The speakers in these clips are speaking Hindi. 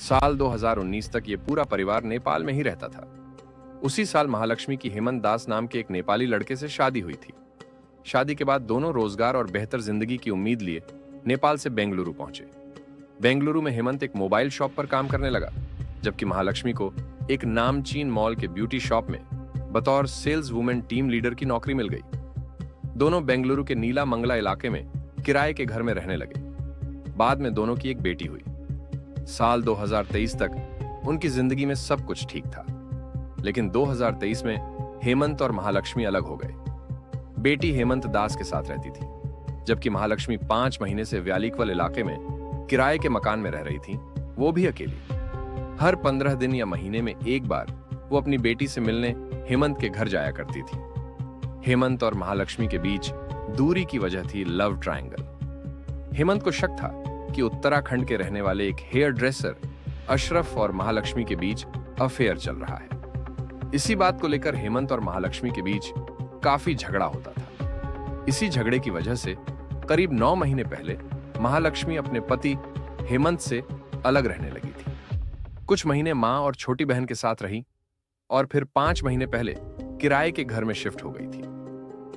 साल 2019 तक ये पूरा परिवार नेपाल में ही रहता था। उसी साल महालक्ष्मी की हेमंत दास नाम के एक नेपाली लड़के से शादी हुई थी। शादी के बाद दोनों रोजगार और बेहतर जिंदगी की उम्मीद लिए नेपाल से बेंगलुरु पहुंचे। बेंगलुरु में हेमंत एक मोबाइल शॉप पर काम करने लगा, जबकि महालक्ष्मी को एक नामचीन मॉल के ब्यूटी शॉप में बतौर सेल्स वुमेन टीम लीडर की नौकरी मिल गई। दोनों बेंगलुरु के नीला मंगला इलाके में किराए के घर में रहने लगे। बाद में दोनों की एक बेटी हुई। साल 2023 तक उनकी जिंदगी में सब कुछ ठीक था, लेकिन 2023 में हेमंत और महालक्ष्मी अलग हो गए। बेटी हेमंत दास के साथ रहती थी, जबकि महालक्ष्मी 5 महीने से व्यालीक्वल इलाके में किराए के मकान में रह रही थी, वो भी अकेली। हर 15 दिन या महीने में एक बार वो अपनी बेटी से मिलने हेमंत के घर जाया करती थी। हेमंत और महालक्ष्मी के बीच दूरी की वजह थी लव ट्रायंगल। हेमंत को शक था कि उत्तराखंड के रहने वाले एक हेयर ड्रेसर अशरफ और महालक्ष्मी के बीच अफेयर चल रहा है। इसी बात को लेकर हेमंत और महालक्ष्मी के बीच काफी झगड़ा होता था। इसी झगड़े की वजह से करीब 9 महीने पहले महालक्ष्मी अपने पति हेमंत से अलग रहने लगी थी। कुछ महीने मां और छोटी बहन के साथ रही और फिर 5 महीने पहले किराए के घर में शिफ्ट हो गई थी।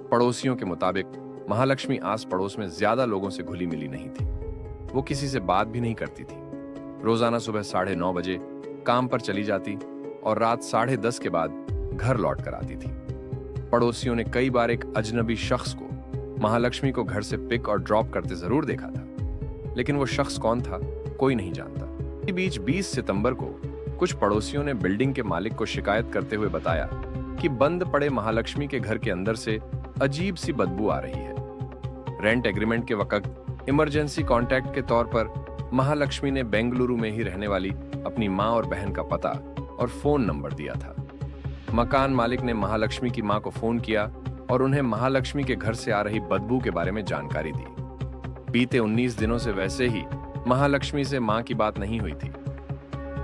पड़ोसियों के मुताबिक महालक्ष्मी आस पड़ोस में ज्यादा लोगों से घुली मिली नहीं थी। वो किसी से बात भी नहीं करती थी। रोजाना सुबह 9:30 बजे काम पर चली जाती और रात 10:30 के बाद घर लौट कर आती थी। पड़ोसियों ने कई बार एक अजनबी शख्स को महालक्ष्मी को घर से पिक और ड्रॉप करते जरूर देखा था, लेकिन वो शख्स कौन था कोई नहीं जानता। इसी बीच 20 सितंबर को कुछ पड़ोसियों ने बिल्डिंग के मालिक को शिकायत करते हुए बताया कि बंद पड़े महालक्ष्मी के घर के अंदर से अजीब सी बदबू आ रही है। रेंट एग्रीमेंट के वक्त इमरजेंसी कॉन्टैक्ट के तौर पर महालक्ष्मी ने बेंगलुरु में ही रहने वाली अपनी मां और बहन का पता और फोन नंबर दिया था। मकान मालिक ने महालक्ष्मी की मां को फोन किया और उन्हें महालक्ष्मी के घर से आ रही बदबू के बारे में जानकारी दी। बीते 19 दिनों से वैसे ही महालक्ष्मी से मां की बात नहीं हुई थी।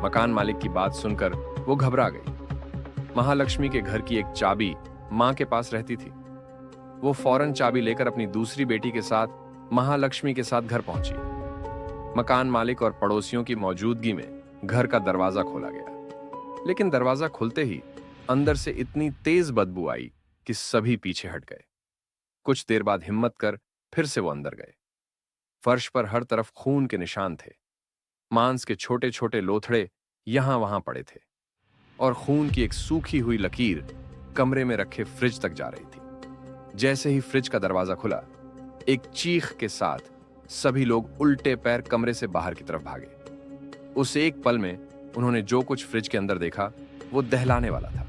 मकान मालिक की बात सुनकर वो घबरा गई। महालक्ष्मी के घर की एक चाबी मां के पास रहती थी। वो फौरन चाबी लेकर अपनी दूसरी बेटी के साथ महालक्ष्मी के साथ घर पहुंची। मकान मालिक और पड़ोसियों की मौजूदगी में घर का दरवाजा खोला गया, लेकिन दरवाजा खुलते ही अंदर से इतनी तेज बदबू आई कि सभी पीछे हट गए। कुछ देर बाद हिम्मत कर फिर से वो अंदर गए। फर्श पर हर तरफ खून के निशान थे। मांस के छोटे छोटे लोथड़े यहां वहां पड़े थे और खून की एक सूखी हुई लकीर कमरे में रखे फ्रिज तक जा रही थी। जैसे ही फ्रिज का दरवाजा खुला, एक चीख के साथ सभी लोग उल्टे पैर कमरे से बाहर की तरफ भागे। उस एक पल में उन्होंने जो कुछ फ्रिज के अंदर देखा वो दहलाने वाला था।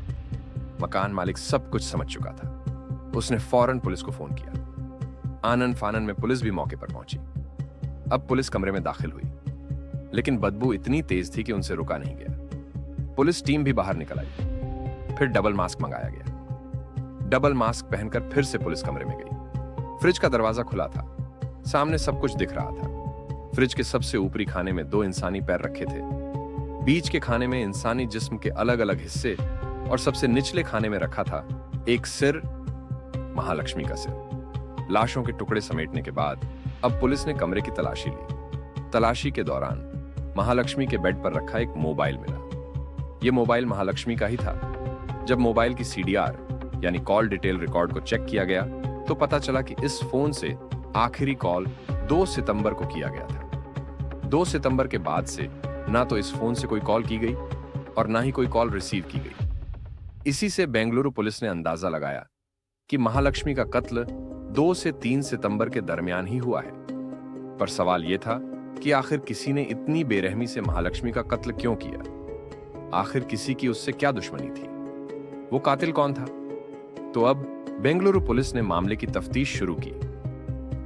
मकान मालिक सब कुछ समझ चुका था। उसने फौरन पुलिस को फोन किया। आनन फानन में पुलिस भी मौके पर पहुंची। अब पुलिस कमरे में दाखिल हुई, लेकिन बदबू इतनी तेज थी कि उनसे रुका नहीं गया। पुलिस टीम भी बाहर निकल आई। फिर डबल मास्क मंगाया गया। डबल मास्क पहनकर फिर से पुलिस कमरे में गई। फ्रिज का दरवाजा खुला था। सामने सब कुछ दिख रहा था। फ्रिज के सबसे ऊपरी खाने में 2 इंसानी पैर रखे थे। बीच के खाने में इंसानी जिस्म के अलग अलग हिस्से और सबसे निचले खाने में रखा था एक सिर, महालक्ष्मी का सिर। लाशों के टुकड़े समेटने के बाद अब पुलिस ने कमरे की तलाशी ली। तलाशी के दौरान महालक्ष्मी के बेड पर रखा एक मोबाइल मिला। यह मोबाइल महालक्ष्मी का ही था। जब मोबाइल की CDR यानी कॉल डिटेल रिकॉर्ड को चेक किया गया तो पता चला कि इस फोन से आखिरी कॉल 2 सितंबर को किया गया था। 2 सितंबर के बाद से ना तो इस फोन से कोई कॉल की गई और ना ही कोई कॉल रिसीव की गई। इसी से बेंगलुरु पुलिस ने अंदाजा लगाया कि महालक्ष्मी का कत्ल 2 से 3 सितंबर के दरमियान ही हुआ है। पर सवाल यह था कि आखिर किसी ने इतनी बेरहमी से महालक्ष्मी का कत्ल क्यों किया? आखिर किसी की उससे क्या दुश्मनी थी? वो कातिल कौन था? तो अब बेंगलुरु पुलिस ने मामले की तफ्तीश शुरू की।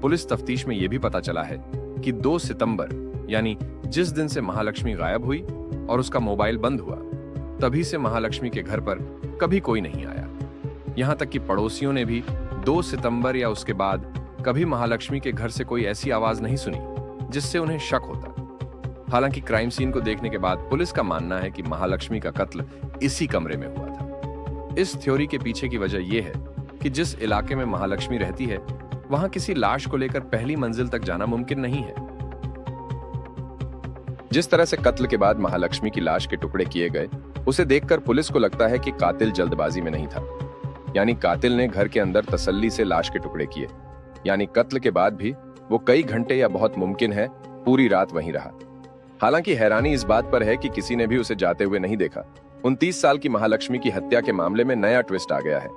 पुलिस तफ्तीश में यह भी पता चला है कि 2 सितंबर यानी जिस दिन से महालक्ष्मी गायब हुई और उसका मोबाइल बंद हुआ, तभी से महालक्ष्मी के घर पर कभी कोई नहीं आया। यहां तक कि पड़ोसियों ने भी 2 सितंबर या उसके बाद कभी महालक्ष्मी के घर से कोई ऐसी आवाज नहीं सुनी जिससे उन्हें शक होता। हालांकि क्राइम सीन को देखने के बाद पुलिस का मानना है कि महालक्ष्मी का कत्ल इसी कमरे में हुआ था। इस थ्योरी के पीछे की वजह यह है कि जिस इलाके में महालक्ष्मी रहती है वहां किसी लाश को लेकर पहली मंजिल तक जाना मुमकिन नहीं है। जिस तरह से कत्ल के बाद महालक्ष्मी की लाश के टुकड़े किए गए, उसे देखकर पुलिस को लगता है कि कातिल जल्दबाजी में नहीं था। यानी कातिल ने घर के अंदर तसल्ली से लाश के टुकड़े किए, यानी कत्ल के बाद भी वो कई घंटे या बहुत मुमकिन है पूरी रात वहीं रहा। हालांकि हैरानी इस बात पर है कि किसी ने भी उसे जाते हुए नहीं देखा। 29 साल की महालक्ष्मी की हत्या के मामले में नया ट्विस्ट आ गया है।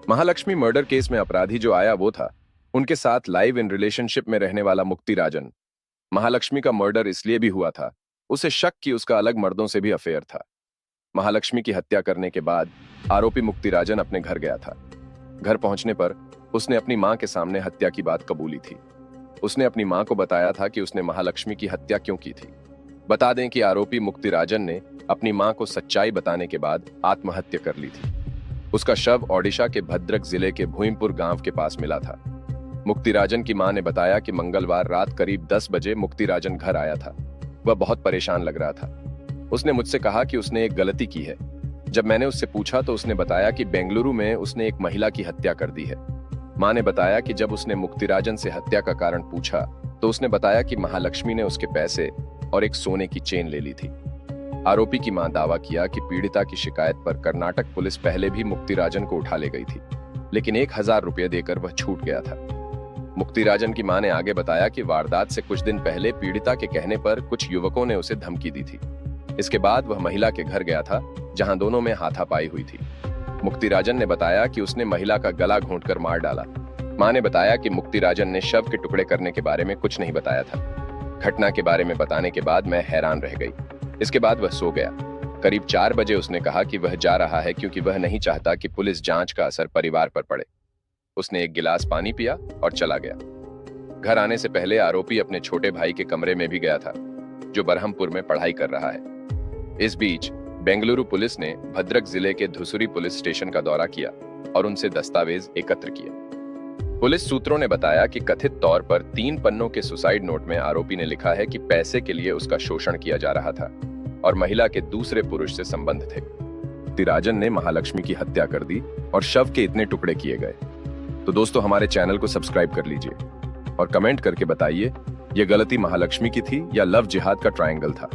महालक्ष्मी मर्डर केस में अपराधी जो आया वो था उनके साथ लाइव इन रिलेशनशिप में रहने वाला मुक्तिराजन। महालक्ष्मी का मर्डर इसलिए भी हुआ था, उसे शक कि उसका अलग मर्दों से भी अफेयर था। महालक्ष्मी की हत्या करने के बाद आरोपी मुक्तिराजन अपने घर गया था। घर पहुंचने पर उसने अपनी मां के सामने हत्या की बात कबूली थी। उसने अपनी मां को बताया था कि उसने महालक्ष्मी की हत्या क्यों की थी। बता दें कि आरोपी मुक्तिराजन ने अपनी मां को सच्चाई बताने के बाद आत्महत्या कर ली थी। उसका शव ओडिशा के भद्रक जिले के भूइमपुर गांव के पास मिला था। मुक्तिराजन की मां ने बताया कि मंगलवार रात करीब 10 बजे मुक्तिराजन घर आया था। वह बहुत परेशान लग रहा था। उसने मुझसे कहा कि उसने एक गलती की है। जब मैंने उससे पूछा तो उसने बताया कि बेंगलुरु में उसने एक महिला की हत्या कर दी है। मां ने बताया कि जब उसने मुक्तिराजन से हत्या का कारण पूछा तो उसने बताया कि महालक्ष्मी ने उसके पैसे और एक सोने की चेन ले ली थी। आरोपी की मां दावा किया कि पीड़िता की शिकायत पर कर्नाटक पुलिस पहले भी मुक्तिराजन को उठा ले गई थी, लेकिन 1000 रुपये देकर वह छूट गया था। मुक्तिराजन की मां ने आगे बताया कि वारदात से कुछ दिन पहले पीड़िता के कहने पर कुछ युवकों ने उसे धमकी दी थी। इसके बाद वह महिला के घर गया था जहां दोनों में हाथापाई हुई थी। मुक्तिराजन ने बताया कि उसने महिला का गला घोंटकर मार डाला। मां ने बताया कि मुक्तिराजन ने शव के टुकड़े करने के बारे में कुछ नहीं बताया था। घटना के बारे में बताने के बाद मैं हैरान रह गई। इसके बाद वह सो गया। करीब 4 बजे उसने कहा कि वह जा रहा है क्योंकि वह नहीं चाहता कि पुलिस जांच का असर परिवार पर पड़े। उसने एक गिलास पानी पिया और चला गया। घर आने से पहले आरोपी अपने छोटे भाई के कमरे में भी गया था, जो बरहमपुर में पढ़ाई कर रहा है। इस बीच बेंगलुरु पुलिस ने भद्रक जिले के धुसुरी पुलिस स्टेशन का दौरा किया और उनसे दस्तावेज एकत्र किए। पुलिस सूत्रों ने बताया कि कथित तौर पर 3 पन्नों के सुसाइड नोट में आरोपी ने लिखा है कि पैसे के लिए उसका शोषण किया जा रहा था और महिला के दूसरे पुरुष से संबंध थे। मुक्तिराजन ने महालक्ष्मी की हत्या कर दी और शव के इतने टुकड़े किए गए। तो दोस्तों, हमारे चैनल को सब्सक्राइब कर लीजिए और कमेंट करके बताइए ये गलती महालक्ष्मी की थी या लव जिहाद का ट्रायंगल था।